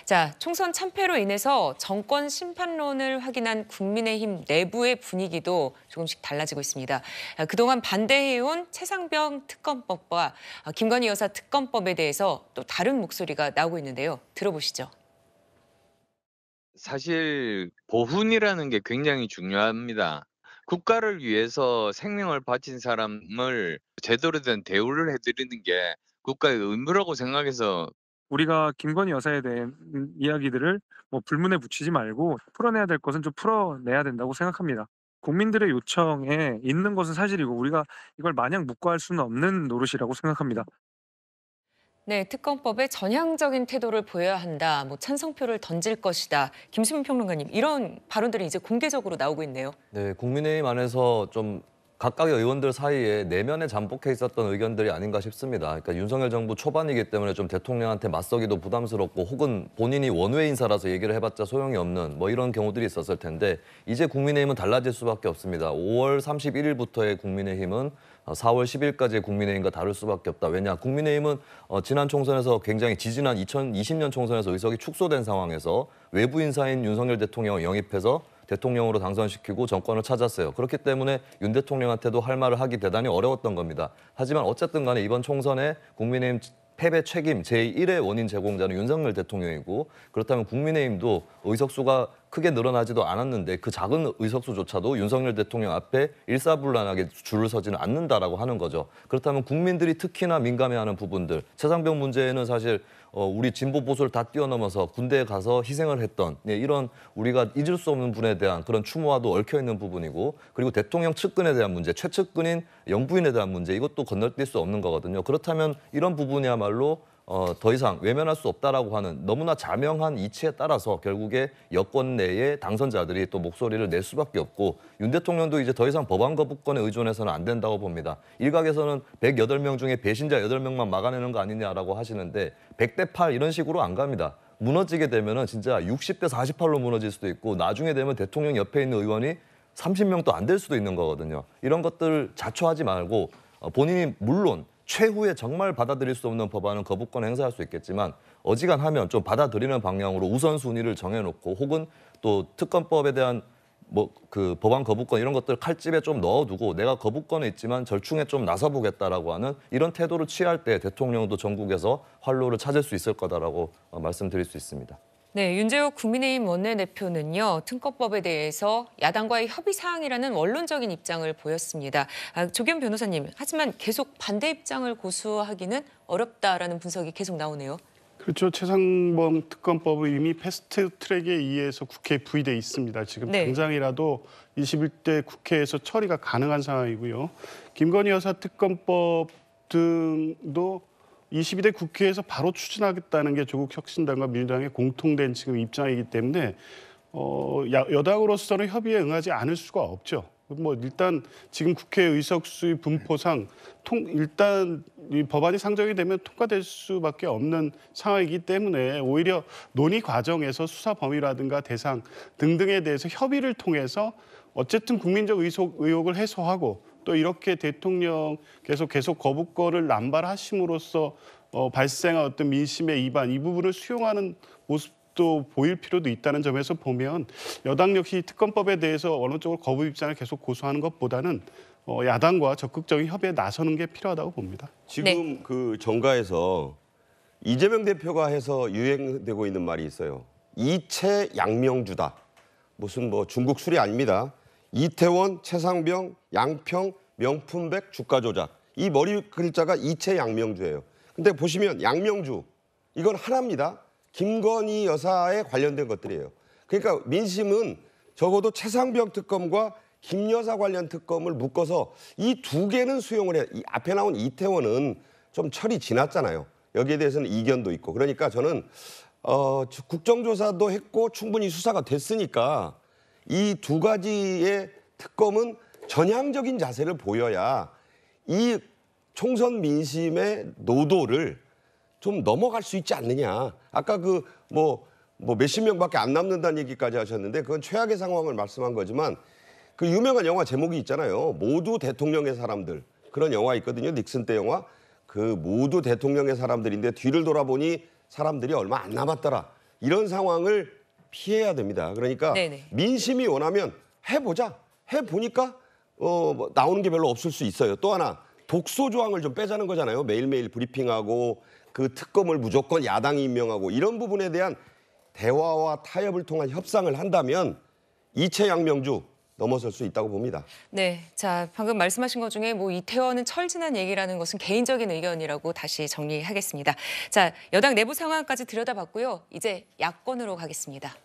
자, 총선 참패로 인해서 정권 심판론을 확인한 국민의힘 내부의 분위기도 조금씩 달라지고 있습니다. 그동안 반대해온 최상병 특검법과 김건희 여사 특검법에 대해서 또 다른 목소리가 나오고 있는데요. 들어보시죠. 사실 보훈이라는 게 굉장히 중요합니다. 국가를 위해서 생명을 바친 사람을 제대로 된 대우를 해 드리는 게 국가의 의무라고 생각해서 우리가 김건희 여사에 대한 이야기들을 불문에 붙이지 말고 풀어내야 될 것은 좀 풀어내야 된다고 생각합니다. 국민들의 요청에 있는 것은 사실이고 우리가 이걸 마냥 묵과할 수는 없는 노릇이라고 생각합니다. 네, 특검법에 전향적인 태도를 보여야 한다. 찬성표를 던질 것이다. 김수민 평론가님, 이런 발언들이 이제 공개적으로 나오고 있네요. 네, 국민의힘 안에서 좀 각각의 의원들 사이에 내면에 잠복해 있었던 의견들이 아닌가 싶습니다. 그러니까 윤석열 정부 초반이기 때문에 좀 대통령한테 맞서기도 부담스럽고 혹은 본인이 원외 인사라서 얘기를 해봤자 소용이 없는 이런 경우들이 있었을 텐데 이제 국민의힘은 달라질 수밖에 없습니다. 5월 31일부터의 국민의힘은 4월 10일까지의 국민의힘과 다를 수밖에 없다. 왜냐? 국민의힘은 지난 총선에서 굉장히 지지난 2020년 총선에서 의석이 축소된 상황에서 외부 인사인 윤석열 대통령을 영입해서 대통령으로 당선시키고 정권을 찾았어요. 그렇기 때문에 윤 대통령한테도 할 말을 하기 대단히 어려웠던 겁니다. 하지만 어쨌든 간에 이번 총선에 국민의힘 패배 책임 제1의 원인 제공자는 윤석열 대통령이고 그렇다면 국민의힘도 의석수가 크게 늘어나지도 않았는데 그 작은 의석수조차도 윤석열 대통령 앞에 일사불란하게 줄을 서지는 않는다라고 하는 거죠. 그렇다면 국민들이 특히나 민감해하는 부분들, 최상병 문제는 사실 우리 진보 보수를 다 뛰어넘어서 군대에 가서 희생을 했던 이런 우리가 잊을 수 없는 분에 대한 그런 추모와도 얽혀 있는 부분이고 그리고 대통령 측근에 대한 문제, 최측근인 영부인에 대한 문제 이것도 건너뛸 수 없는 거거든요. 그렇다면 이런 부분이야말로 더 이상 외면할 수 없다라고 하는 너무나 자명한 이치에 따라서 결국에 여권 내의 당선자들이 또 목소리를 낼 수밖에 없고 윤 대통령도 이제 더 이상 법안 거부권에 의존해서는 안 된다고 봅니다. 일각에서는 108명 중에 배신자 8명만 막아내는 거 아니냐라고 하시는데 100대 8 이런 식으로 안 갑니다. 무너지게 되면은 진짜 60대 48로 무너질 수도 있고 나중에 되면 대통령 옆에 있는 의원이 30명도 안 될 수도 있는 거거든요. 이런 것들 자초하지 말고 본인이 물론 최후에 정말 받아들일 수 없는 법안은 거부권 행사할 수 있겠지만 어지간하면 좀 받아들이는 방향으로 우선순위를 정해놓고 혹은 또 특검법에 대한 그 법안 거부권 이런 것들 칼집에 좀 넣어두고 내가 거부권에 있지만 절충에 좀 나서보겠다라고 하는 이런 태도를 취할 때 대통령도 전국에서 활로를 찾을 수 있을 거다라고 말씀드릴 수 있습니다. 네, 윤재욱 국민의힘 원내대표는요. 특검법에 대해서 야당과의 협의 사항이라는 원론적인 입장을 보였습니다. 조기현 변호사님, 하지만 계속 반대 입장을 고수하기는 어렵다라는 분석이 계속 나오네요. 그렇죠. 최상병 특검법은 이미 패스트 트랙에 의해서 국회에 부의돼 있습니다. 지금 네. 당장이라도 21대 국회에서 처리가 가능한 상황이고요. 김건희 여사 특검법 등도 22대 국회에서 바로 추진하겠다는 게 조국 혁신당과 민주당의 공통된 지금 입장이기 때문에 여당으로서는 협의에 응하지 않을 수가 없죠. 일단 지금 국회 의석수의 분포상 일단 이 법안이 상정이 되면 통과될 수밖에 없는 상황이기 때문에 오히려 논의 과정에서 수사 범위라든가 대상 등등에 대해서 협의를 통해서 어쨌든 국민적 의혹을 해소하고 또 이렇게 대통령께서 계속 거부권을 남발하심으로써 발생한 어떤 민심의 이반 이 부분을 수용하는 모습도 보일 필요도 있다는 점에서 보면 여당 역시 특검법에 대해서 어느 쪽으로 거부 입장을 계속 고수하는 것보다는 야당과 적극적인 협의에 나서는 게 필요하다고 봅니다. 지금 그 정가에서 이재명 대표가 해서 유행되고 있는 말이 있어요. 이채 양명주다. 무슨 중국 술이 아닙니다. 이태원, 최상병, 양평, 명품백, 주가 조작. 이 머리 글자가 이채 양명주예요. 근데 보시면 양명주, 이건 하나입니다. 김건희 여사에 관련된 것들이에요. 그러니까 민심은 적어도 최상병 특검과 김 여사 관련 특검을 묶어서 이 두 개는 수용을 해요. 이 앞에 나온 이태원은 좀 철이 지났잖아요. 여기에 대해서는 이견도 있고. 그러니까 저는 국정조사도 했고 충분히 수사가 됐으니까 이 두 가지의 특검은 전향적인 자세를 보여야 이 총선 민심의 노도를 좀 넘어갈 수 있지 않느냐. 아까 몇십 명밖에 안 남는다는 얘기까지 하셨는데 그건 최악의 상황을 말씀한 거지만 그 유명한 영화 제목이 있잖아요. 모두 대통령의 사람들. 그런 영화 있거든요. 닉슨 때 영화. 그 모두 대통령의 사람들인데 뒤를 돌아보니 사람들이 얼마 안 남았더라. 이런 상황을 피해야 됩니다. 그러니까 네네. 민심이 원하면 해보자. 해보니까 뭐 나오는 게 별로 없을 수 있어요. 또 하나 독소 조항을 좀 빼자는 거잖아요. 매일매일 브리핑하고 그 특검을 무조건 야당이 임명하고 이런 부분에 대한 대화와 타협을 통한 협상을 한다면 이채 양명주 넘어설 수 있다고 봅니다. 네, 자 방금 말씀하신 것 중에 뭐 이태원은 철진한 얘기라는 것은 개인적인 의견이라고 다시 정리하겠습니다. 자, 여당 내부 상황까지 들여다봤고요. 이제 야권으로 가겠습니다.